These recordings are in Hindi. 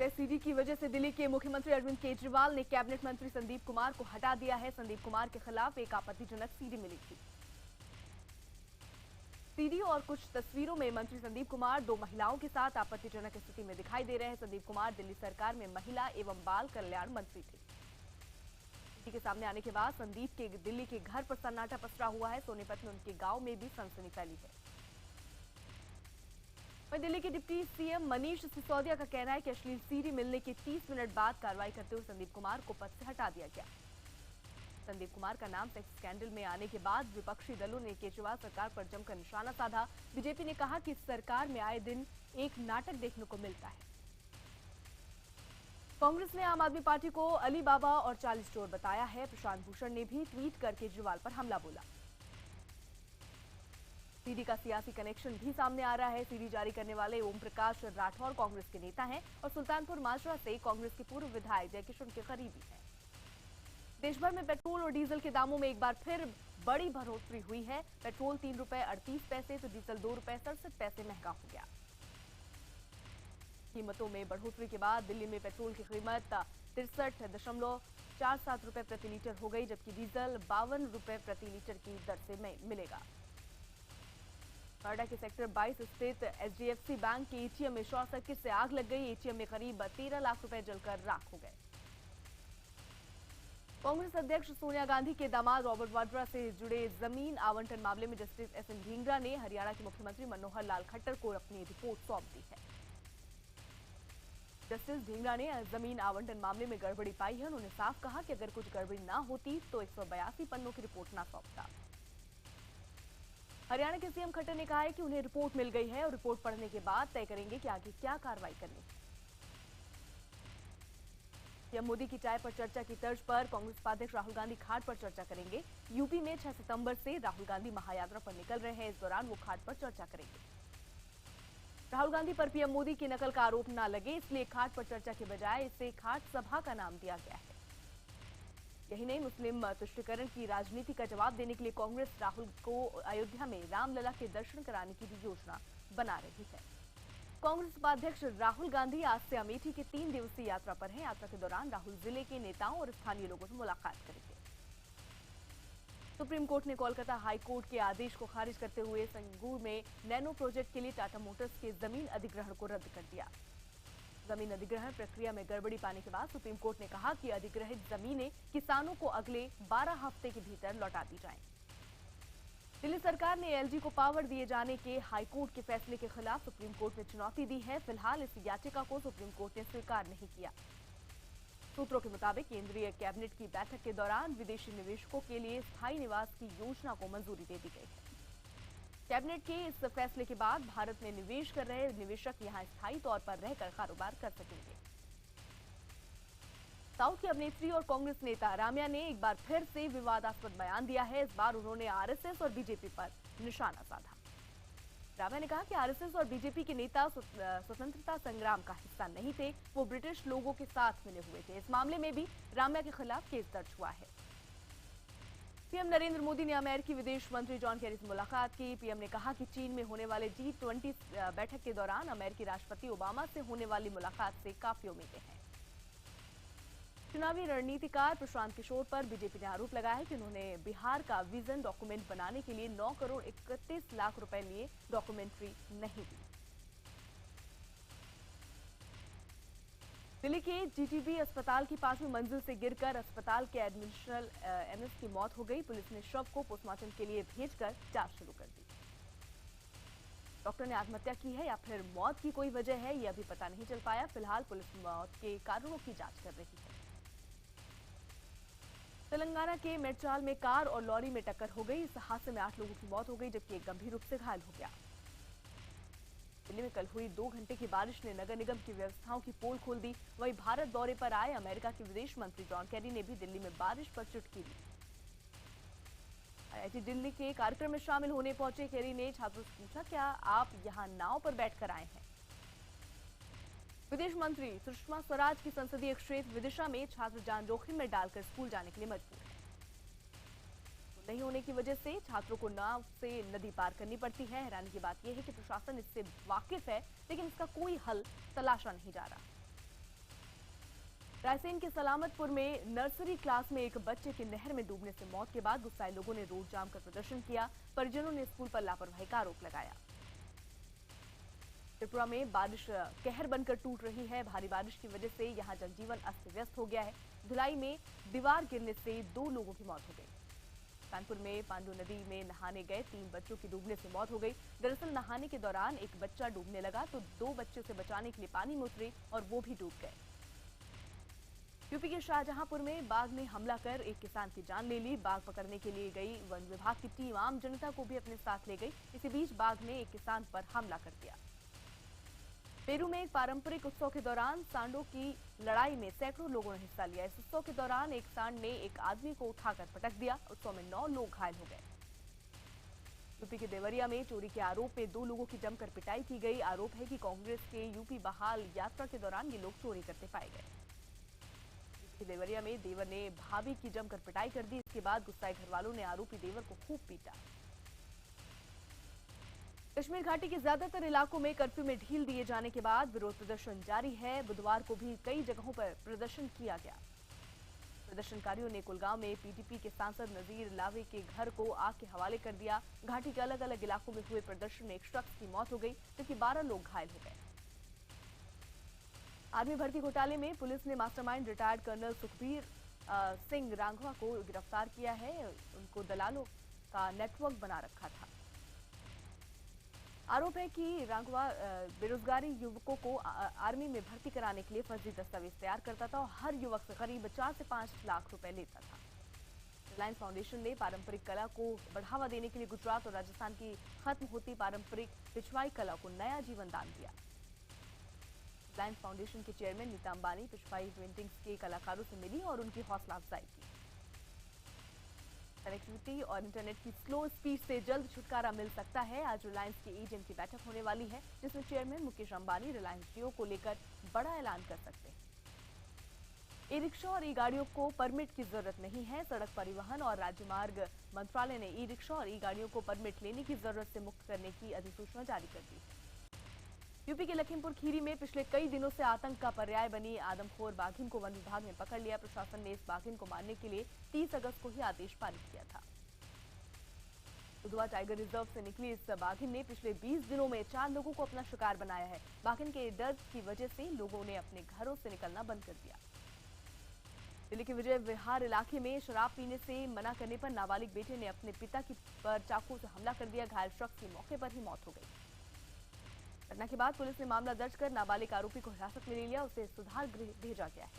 सीडी की वजह से दिल्ली के मुख्यमंत्री अरविंद केजरीवाल ने कैबिनेट मंत्री संदीप कुमार को हटा दिया है। संदीप कुमार के खिलाफ एक आपत्तिजनक सीडी मिली थी। सीडी और कुछ तस्वीरों में मंत्री संदीप कुमार दो महिलाओं के साथ आपत्तिजनक स्थिति में दिखाई दे रहे हैं। संदीप कुमार दिल्ली सरकार में महिला एवं बाल कल्याण मंत्री थे। सीडी के सामने आने के बाद संदीप के दिल्ली के घर पर सन्नाटा पसरा हुआ है। सोनीपत में उनके गांव में भी सनसनी फैली है। वहीं दिल्ली के डिप्टी सीएम मनीष सिसोदिया का कहना है कि अश्लील सीडी मिलने के 30 मिनट बाद कार्रवाई करते हुए संदीप कुमार को पद से हटा दिया गया। संदीप कुमार का नाम सेक्स स्कैंडल में आने के बाद विपक्षी दलों ने केजरीवाल सरकार पर जमकर निशाना साधा। बीजेपी ने कहा कि इस सरकार में आए दिन एक नाटक देखने को मिलता है। कांग्रेस ने आम आदमी पार्टी को अली बाबा और 40 चोर बताया है। प्रशांत भूषण ने भी ट्वीट कर केजरीवाल पर हमला बोला। सीडी का सियासी कनेक्शन भी सामने आ रहा है। सीडी जारी करने वाले ओम प्रकाश राठौर कांग्रेस के नेता हैं और सुल्तानपुर माजरा से कांग्रेस के पूर्व विधायक जयकिशन के करीबी हैं। देश भर में पेट्रोल और डीजल के दामों में एक बार फिर बड़ी बढ़ोतरी हुई है। पेट्रोल 3 रुपए 38 पैसे तो डीजल 2 रुपए 67 पैसे महंगा हो गया। कीमतों में बढ़ोतरी के बाद दिल्ली में पेट्रोल की कीमत 63.47 रुपए प्रति लीटर हो गई, जबकि डीजल 52 रुपए प्रति लीटर की दर से मिलेगा। नोएडा के सेक्टर 22 स्थित एचडीएफसी बैंक के एटीएम में शॉर्ट सर्किट से आग लग गई। एटीएम में करीब 13 लाख रुपए जलकर राख हो गए। कांग्रेस अध्यक्ष सोनिया गांधी के दामाद रॉबर्ट वाड्रा से जुड़े जमीन आवंटन मामले में जस्टिस एसएन ढींगरा ने हरियाणा के मुख्यमंत्री मनोहर लाल खट्टर को अपनी रिपोर्ट सौंप दी है। जस्टिस ढींगरा ने जमीन आवंटन मामले में गड़बड़ी पाई है। उन्होंने साफ कहा कि अगर कुछ गड़बड़ी ना होती तो 182 पन्नों की रिपोर्ट ना सौंपता। हरियाणा के सीएम खट्टर ने कहा है कि उन्हें रिपोर्ट मिल गई है और रिपोर्ट पढ़ने के बाद तय करेंगे कि आगे क्या कार्रवाई करनी है। पीएम मोदी की चाय पर चर्चा की तर्ज पर कांग्रेस उपाध्यक्ष राहुल गांधी घाट पर चर्चा करेंगे। यूपी में 6 सितंबर से राहुल गांधी महायात्रा पर निकल रहे हैं। इस दौरान वो घाट पर चर्चा करेंगे। राहुल गांधी पर पीएम मोदी की नकल का आरोप न लगे, इसलिए घाट पर चर्चा के बजाय इसे घाट सभा का नाम दिया गया है। यही नहीं, मुस्लिम तुष्टीकरण की राजनीति का जवाब देने के लिए कांग्रेस राहुल को अयोध्या में रामलला के दर्शन कराने की भी योजना बना रही है। कांग्रेस उपाध्यक्ष राहुल गांधी आज से अमेठी की 3 दिवसीय यात्रा पर हैं। यात्रा के दौरान राहुल जिले के नेताओं और स्थानीय लोगों से मुलाकात करेंगे। सुप्रीम कोर्ट ने कोलकाता हाई कोर्ट के आदेश को खारिज करते हुए संगूर में नैनो प्रोजेक्ट के लिए टाटा मोटर्स के जमीन अधिग्रहण को रद्द कर दिया। जमीन अधिग्रहण प्रक्रिया में गड़बड़ी पाने के बाद सुप्रीम कोर्ट ने कहा कि अधिग्रहित जमीनें किसानों को अगले 12 हफ्ते के भीतर लौटा दी जाएं। दिल्ली सरकार ने एलजी को पावर दिए जाने के हाईकोर्ट के फैसले के खिलाफ सुप्रीम कोर्ट में चुनौती दी है। फिलहाल इस याचिका को सुप्रीम कोर्ट ने स्वीकार नहीं किया। सूत्रों के मुताबिक केंद्रीय कैबिनेट की बैठक के दौरान विदेशी निवेशकों के लिए स्थायी निवास की योजना को मंजूरी दे दी गई है। कैबिनेट के इस फैसले के बाद भारत में निवेश कर रहे निवेशक यहां स्थायी तौर पर रहकर कारोबार कर सकेंगे। साउथ की अभिनेत्री और कांग्रेस नेता राम्या ने एक बार फिर से विवादास्पद बयान दिया है। इस बार उन्होंने आरएसएस और बीजेपी पर निशाना साधा। राम्या ने कहा कि आरएसएस और बीजेपी के नेता स्वतंत्रता संग्राम का हिस्सा नहीं थे, वो ब्रिटिश लोगों के साथ मिले हुए थे। इस मामले में भी राम्या के खिलाफ केस दर्ज हुआ है। पीएम नरेंद्र मोदी ने अमेरिकी विदेश मंत्री जॉन केरी से मुलाकात की। पीएम ने कहा कि चीन में होने वाले G20 बैठक के दौरान अमेरिकी राष्ट्रपति ओबामा से होने वाली मुलाकात से काफी उम्मीदें हैं। चुनावी रणनीतिकार प्रशांत किशोर पर बीजेपी ने आरोप लगाया है कि उन्होंने बिहार का विजन डॉक्यूमेंट बनाने के लिए 9 करोड़ 31 लाख रुपए लिए डॉक्यूमेंट्री नहीं दी। दिल्ली के जीटीबी अस्पताल की 5वीं मंजिल से गिरकर अस्पताल के एडमिशनल एमएस की मौत हो गई। पुलिस ने शव को पोस्टमार्टम के लिए भेजकर जांच शुरू कर दी। डॉक्टर ने आत्महत्या की है या फिर मौत की कोई वजह है, यह अभी पता नहीं चल पाया। फिलहाल पुलिस मौत के कारणों की जांच कर रही है। तेलंगाना के मेडचाल में कार और लॉरी में टक्कर हो गई। इस हादसे में 8 लोगों की मौत हो गई, जबकि एक गंभीर रूप से घायल हो गया। दिल्ली में कल हुई 2 घंटे की बारिश ने नगर निगम की व्यवस्थाओं की पोल खोल दी। वहीं भारत दौरे पर आए अमेरिका के विदेश मंत्री जॉन केरी ने भी दिल्ली में बारिश पर चुटकी ली। आईआईटी दिल्ली के कार्यक्रम में शामिल होने पहुंचे केरी ने छात्रों से पूछा, क्या आप यहां नाव पर बैठकर आए हैं? विदेश मंत्री सुषमा स्वराज की संसदीय क्षेत्र विदिशा में छात्र जान जोखिम में डालकर स्कूल जाने के लिए मजबूर हैं। नहीं होने की वजह से छात्रों को नाव से नदी पार करनी पड़ती है। हैरानी की बात यह है कि प्रशासन इससे वाकिफ है, लेकिन इसका कोई हल तलाशा नहीं जा रहा। रायसेन के सलामतपुर में नर्सरी क्लास में एक बच्चे की नहर में डूबने से मौत के बाद गुस्साए लोगों ने रोड जाम कर प्रदर्शन किया। परिजनों ने स्कूल पर लापरवाही का आरोप लगाया। त्रिपुरा में बारिश कहर बनकर टूट रही है। भारी बारिश की वजह से यहां जनजीवन अस्त व्यस्त हो गया है। धुलाई में दीवार गिरने से 2 लोगों की मौत हो गई। कानपुर में पांडु नदी में नहाने गए 3 बच्चों की डूबने से मौत हो गई। दरअसल नहाने के दौरान एक बच्चा डूबने लगा तो 2 बच्चे उसे बचाने के लिए पानी में उतरे और वो भी डूब गए। यूपी के शाहजहांपुर में बाघ ने हमला कर एक किसान की जान ले ली। बाघ पकड़ने के लिए गई वन विभाग की टीम आम जनता को भी अपने साथ ले गई। इसी बीच बाघ ने एक किसान पर हमला कर दिया। पेरू में एक पारंपरिक उत्सव के दौरान सांडों की लड़ाई में सैकड़ों लोगों ने हिस्सा लिया। इस उत्सव के दौरान एक सांड ने एक आदमी को उठाकर पटक दिया। उत्सव में 9 लोग घायल हो गए। यूपी के देवरिया में चोरी के आरोप में 2 लोगों की जमकर पिटाई की गई। आरोप है कि कांग्रेस के यूपी बहाल यात्रा के दौरान ये लोग चोरी करते पाए गए। देवरिया में देवर ने भाभी की जमकर पिटाई कर दी। इसके बाद गुस्साए घरवालों ने आरोपी देवर को खूब पीटा। कश्मीर घाटी के ज्यादातर इलाकों में कर्फ्यू में ढील दिए जाने के बाद विरोध प्रदर्शन जारी है। बुधवार को भी कई जगहों पर प्रदर्शन किया गया। प्रदर्शनकारियों ने कुलगांव में पीडीपी के सांसद नजीर लावे के घर को आग के हवाले कर दिया। घाटी के अलग अलग इलाकों में हुए प्रदर्शन में एक शख्स की मौत हो गई जबकि 12 लोग घायल हो गए। आर्मी भर्ती घोटाले में पुलिस ने mastermind retired colonel Sukhbir Singh Randhawa को गिरफ्तार किया है। उनको दलालों का नेटवर्क बना रखा था। आरोप है कि रांघवा बेरोजगारी युवकों को आर्मी में भर्ती कराने के लिए फर्जी दस्तावेज तैयार करता था और हर युवक से करीब 4 से 5 लाख रुपए लेता था। रिलायंस फाउंडेशन ने पारंपरिक कला को बढ़ावा देने के लिए गुजरात और राजस्थान की खत्म होती पारंपरिक पिछवाई कला को नया जीवन दान दिया। रिलायंस फाउंडेशन के चेयरमैन नीता अंबानी पिछवाई पेंटिंग्स के कलाकारों से मिली और उनकी हौसला अफजाई की। कनेक्टिविटी और इंटरनेट की स्लो स्पीड से जल्द छुटकारा मिल सकता है। आज रिलायंस के एजीएम की बैठक होने वाली है जिसमें चेयरमैन मुकेश अंबानी रिलायंस जियो को लेकर बड़ा ऐलान कर सकते हैं। ई रिक्शा और ई गाड़ियों को परमिट की जरूरत नहीं है। सड़क परिवहन और राजमार्ग मंत्रालय ने ई रिक्शा और ई गाड़ियों को परमिट लेने की जरूरत से मुक्त करने की अधिसूचना जारी कर दी। यूपी के लखीमपुर खीरी में पिछले कई दिनों से आतंक का पर्याय बनी आदमखोर बाघिन को वन विभाग ने पकड़ लिया। प्रशासन ने इस बाघिन को मारने के लिए 30 अगस्त को ही आदेश पारित किया था। दुधवा टाइगर रिजर्व से निकली इस बाघिन ने पिछले 20 दिनों में 4 लोगों को अपना शिकार बनाया है। बाघिन के डर की वजह से लोगों ने अपने घरों से निकलना बंद कर दिया। दिल्ली के विजय विहार इलाके में शराब पीने से मना करने पर नाबालिग बेटे ने अपने पिता पर चाकू से हमला कर दिया। घायल शख्स की मौके पर ही मौत हो गई। घटना के बाद पुलिस ने मामला दर्ज कर नाबालिग आरोपी को हिरासत में ले लिया। उसे सुधार गृह भेजा गया है।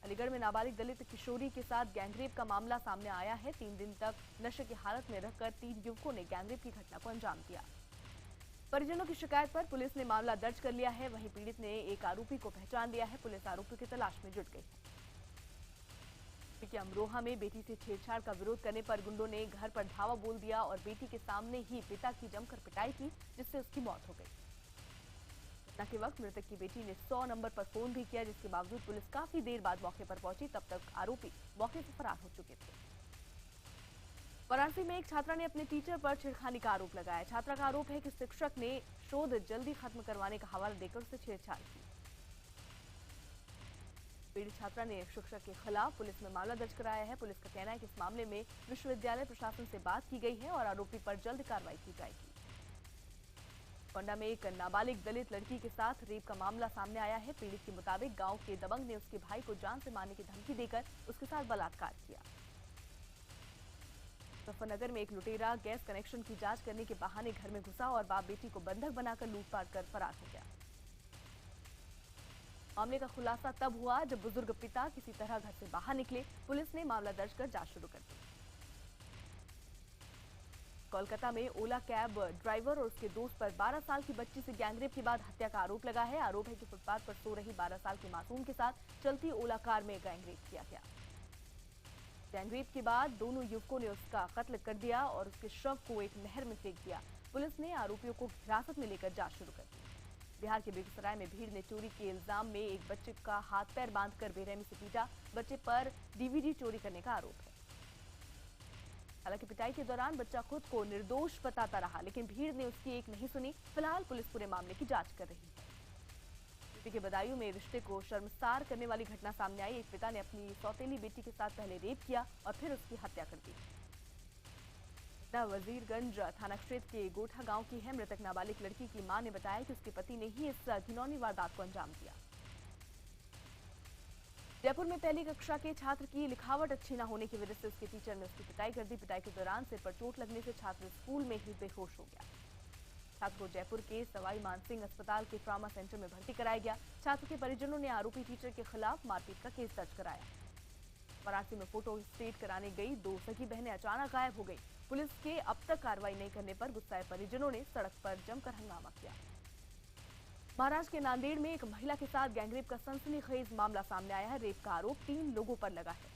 अलीगढ़ में नाबालिग दलित किशोरी के साथ गैंगरेप का मामला सामने आया है। 3 दिन तक नशे की हालत में रहकर 3 युवकों ने गैंगरेप की घटना को अंजाम दिया। परिजनों की शिकायत पर पुलिस ने मामला दर्ज कर लिया है। वहीं पीड़ित ने एक आरोपी को पहचान लिया है। पुलिस आरोपी की तलाश में जुट गई है। कि अमरोहा में बेटी से छेड़छाड़ का विरोध करने पर गुंडों ने घर पर धावा बोल दिया और बेटी के सामने ही पिता की जमकर पिटाई की जिससे उसकी मौत हो गई। घटना के वक्त मृतक की बेटी ने 100 नंबर पर फोन भी किया जिसके बावजूद पुलिस काफी देर बाद मौके पर पहुंची। तब तक आरोपी मौके से फरार हो चुके थे। वाराणसी में एक छात्रा ने अपने टीचर पर छेड़खानी का आरोप लगाया। छात्रा का आरोप है कि शिक्षक ने शोध जल्दी खत्म करवाने का हवाला देकर उसे छेड़छाड़ की। पीड़ित छात्रा ने शिक्षक के खिलाफ पुलिस में मामला दर्ज कराया है। पुलिस का कहना है कि इस मामले में विश्वविद्यालय प्रशासन से बात की गई है और आरोपी पर जल्द कार्रवाई की जाएगी। गोंडा में एक नाबालिग दलित लड़की के साथ रेप का मामला सामने आया है। पीड़ित के मुताबिक गांव के दबंग ने उसके भाई को जान से मारने की धमकी देकर उसके साथ बलात्कार किया। मुजफ्फरनगर में एक लुटेरा गैस कनेक्शन की जांच करने के बहाने घर में घुसा और बाप बेटी को बंधक बनाकर लूटपाट कर फरार हो गया। मामले का खुलासा तब हुआ जब बुजुर्ग पिता किसी तरह घर से बाहर निकले। पुलिस ने मामला दर्ज कर जांच शुरू कर दी। कोलकाता में ओला कैब ड्राइवर और उसके दोस्त पर 12 साल की बच्ची से गैंगरेप के बाद हत्या का आरोप लगा है। आरोप है कि फुटपाथ पर सो रही 12 साल की मासूम के साथ चलती ओला कार में गैंगरेप किया गया। गैंगरेप के बाद दोनों युवकों ने उसका कत्ल कर दिया और उसके शव को एक नहर में फेंक दिया। पुलिस ने आरोपियों को हिरासत में लेकर जांच शुरू कर दी। बिहार के बेगूसराय में भीड़ ने चोरी के इल्जाम में एक बच्चे का हाथ पैर बांधकर बेरहमी से पीटा। बच्चे पर डीवीडी चोरी करने का आरोप है। हालांकि पिटाई के दौरान बच्चा खुद को निर्दोष बताता रहा लेकिन भीड़ ने उसकी एक नहीं सुनी। फिलहाल पुलिस पूरे मामले की जांच कर रही है। यूपी के बदायूं में रिश्ते को शर्मसार करने वाली घटना सामने आई। एक पिता ने अपनी सौतेली बेटी के साथ पहले रेप किया और फिर उसकी हत्या कर दी। वजीरगंज थाना क्षेत्र के गोठा गांव की है। मृतक नाबालिग लड़की की मां ने बताया कि उसके पति ने ही इस घिनौनी वारदात को अंजाम दिया। जयपुर में पहली कक्षा के छात्र की लिखावट अच्छी न होने की वजह से उसके टीचर ने उसकी पिटाई कर दी। पिटाई के दौरान सिर पर चोट लगने से छात्र स्कूल में ही बेहोश हो गया। छात्र को जयपुर के सवाई मानसिंह अस्पताल के ट्रॉमा सेंटर में भर्ती कराया गया। छात्र के परिजनों ने आरोपी टीचर के खिलाफ मारपीट का केस दर्ज कराया। वाराणसी में फोटो स्टेट कराने गई दो सगी बहनें अचानक गायब हो गई। पुलिस के अब तक कार्रवाई नहीं करने पर गुस्साए परिजनों ने सड़क पर जमकर हंगामा किया। महाराष्ट्र के नांदेड़ में एक महिला के साथ गैंगरेप का सनसनीखेज मामला सामने आया है। रेप का आरोप 3 लोगों पर लगा है।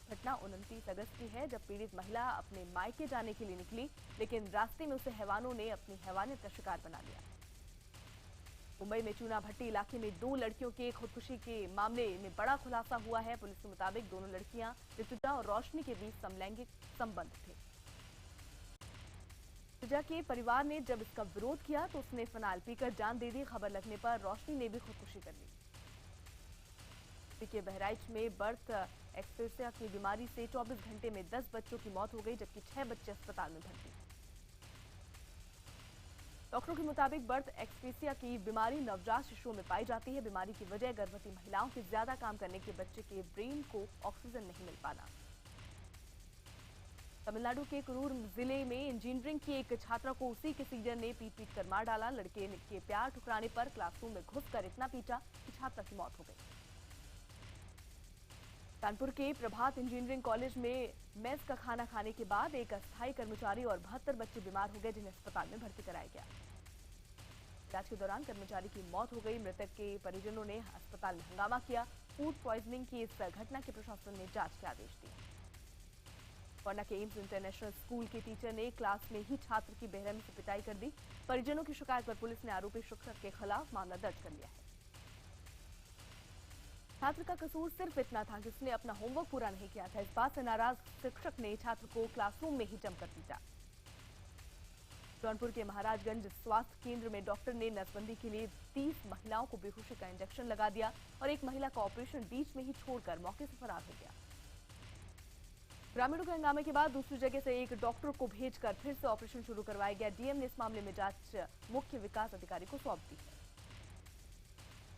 घटना 29 अगस्त की है, जब पीड़ित महिला अपने मायके जाने के लिए निकली, लेकिन रास्ते में उसे हैवानों ने अपनी हैवानियत का शिकार बना लिया। मुंबई में चूना भट्टी इलाके में 2 लड़कियों के खुदकुशी के मामले में बड़ा खुलासा हुआ है। पुलिस के मुताबिक दोनों लड़कियां ऋतुजा और रोशनी के बीच समलैंगिक संबंध थे। ऋतुजा के परिवार ने जब इसका विरोध किया तो उसने फिनाइल पीकर जान दे दी। खबर लगने पर रोशनी ने भी खुदकुशी कर ली। के बहराइच में बर्थ एक्सपेसिया की बीमारी से 24 घंटे में 10 बच्चों की मौत हो गई, जबकि 6 बच्चे अस्पताल में भर्ती। डॉक्टरों के मुताबिक बर्थ एक्सपेसिया की बीमारी नवजात शिशुओं में पाई जाती है। बीमारी की वजह गर्भवती महिलाओं के ज्यादा काम करने के बच्चे के ब्रेन को ऑक्सीजन नहीं मिल पाना। तमिलनाडु के कुरूर जिले में इंजीनियरिंग की एक छात्रा को उसी के सीनियर ने पीट कर मार डाला। लड़के के प्यार ठुकराने पर क्लासरूम में घुसकर इतना पीटा कि छात्रा की मौत हो गई। कानपुर के प्रभात इंजीनियरिंग कॉलेज में मेस का खाना खाने के बाद एक अस्थायी कर्मचारी और 72 बच्चे बीमार हो गए, जिन्हें अस्पताल में भर्ती कराया गया। इलाज के दौरान कर्मचारी की मौत हो गई। मृतक के परिजनों ने अस्पताल में हंगामा किया। फूड पॉइजनिंग की इस घटना के प्रशासन ने जांच के आदेश दिए। पटना के एम्स इंटरनेशनल स्कूल के टीचर ने क्लास में ही छात्र की बेरहमी से पिटाई कर दी। परिजनों की शिकायत पर पुलिस ने आरोपी शिक्षक के खिलाफ मामला दर्ज कर लिया है। छात्र का कसूर सिर्फ इतना था कि उसने अपना होमवर्क पूरा नहीं किया था। इस बात से नाराज शिक्षक ने छात्र को क्लासरूम में ही जमकर पीटा। जौनपुर के महाराजगंज स्वास्थ्य केंद्र में डॉक्टर ने नसबंदी के लिए 30 महिलाओं को बेहोशी का इंजेक्शन लगा दिया और एक महिला का ऑपरेशन बीच में ही छोड़कर मौके से फरार हो गया। ग्रामीणों के हंगामे के बाद दूसरी जगह से एक डॉक्टर को भेजकर फिर से ऑपरेशन शुरू करवाया गया। डीएम ने इस मामले में जांच मुख्य विकास अधिकारी को सौंप दी है।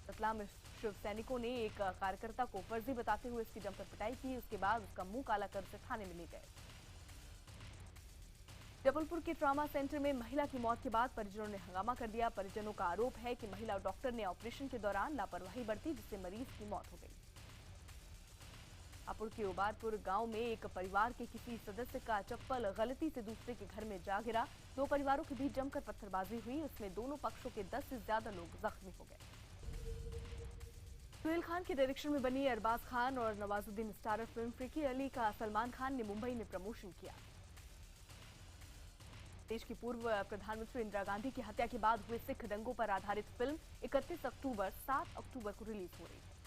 रतलाम में शिव सैनिकों ने एक कार्यकर्ता को फर्जी बताते हुए इसकी जमकर पिटाई की। उसके बाद उसका मुंह काला कर उसे थाने में ले गए। जबलपुर के ट्रॉमा सेंटर में महिला की मौत के बाद परिजनों ने हंगामा कर दिया। परिजनों का आरोप है कि महिला डॉक्टर ने ऑपरेशन के दौरान लापरवाही बरती, जिससे मरीज की मौत हो गई। हापुड़ के उबारपुर गांव में एक परिवार के किसी सदस्य का चप्पल गलती से दूसरे के घर में जा गिरा। 2 परिवारों के बीच जमकर पत्थरबाजी हुई। उसमें दोनों पक्षों के 10 से ज्यादा लोग जख्मी हो गए। सुहेल खान के डायरेक्शन में बनी अरबाज खान और Nawazuddin starrer film freaky Ali का सलमान खान ने मुंबई में प्रमोशन किया। देश की पूर्व प्रधानमंत्री इंदिरा गांधी की हत्या के बाद हुए सिख दंगों पर आधारित फिल्म 31 अक्टूबर 7 अक्टूबर को रिलीज हो रही है।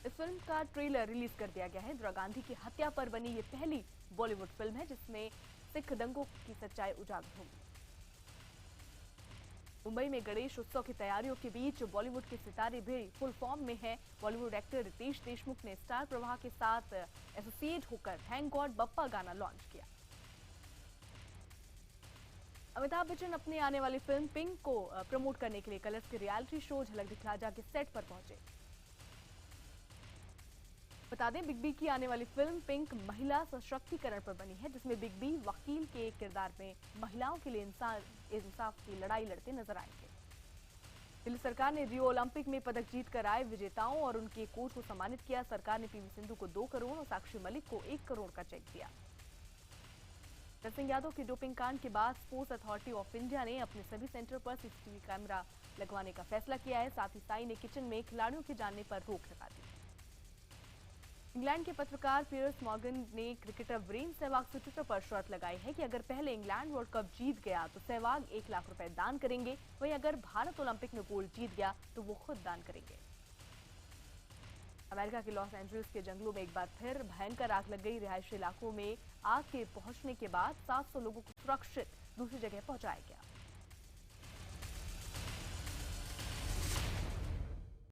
इस फिल्म का ट्रेलर रिलीज कर दिया गया है। इंदिरा गांधी की हत्या पर बनी ये पहली बॉलीवुड फिल्म है जिसमें सिख दंगों की सच्चाई उजागर होगी। मुंबई में गणेश उत्सव की तैयारियों के बीच बॉलीवुड के सितारे भी फुल फॉर्म में हैं। बॉलीवुड एक्टर रितेश देशमुख ने स्टार प्रवाह के साथ एसोसिएट होकर थैंक गॉड बप्पा गाना लॉन्च किया। अमिताभ बच्चन अपनी आने वाली फिल्म पिंक को प्रमोट करने के लिए कलर्स के रियलिटी शो झलक दिखला जा के सेट पर पहुंचे। बता दें, बिग बी की आने वाली फिल्म पिंक महिला सशक्तिकरण पर बनी है, जिसमें बिग बी वकील के किरदार में महिलाओं के लिए इंसाफ की लड़ाई लड़ते नजर आएंगे। दिल्ली सरकार ने रियो ओलंपिक में पदक जीतकर आए विजेताओं और उनके कोच को सम्मानित किया। सरकार ने पीवी सिंधु को 2 करोड़ और साक्षी मलिक को 1 करोड़ का चेक दिया। नरसिंह यादव के डोपिंग कांड के बाद स्पोर्ट्स अथॉरिटी ऑफ इंडिया ने अपने सभी सेंटर पर सीसीटीवी कैमरा लगवाने का फैसला किया है। साथ ही साई ने किचन में खिलाड़ियों के जाने पर रोक लगा दी। इंग्लैंड के पत्रकार पियर्स मॉर्गन ने क्रिकेटर वीरेंद्र सहवाग से ट्विटर पर शर्त लगाई है कि अगर पहले इंग्लैंड वर्ल्ड कप जीत गया तो सहवाग 1 लाख रुपए दान करेंगे, वहीं अगर भारत ओलंपिक में गोल्ड जीत गया तो वो खुद दान करेंगे। अमेरिका के लॉस एंजलिस के जंगलों में एक बार फिर भयंकर आग लग गई। रिहायशी इलाकों में आग के पहुंचने के बाद 700 लोगों को सुरक्षित दूसरी जगह पहुंचाया गया।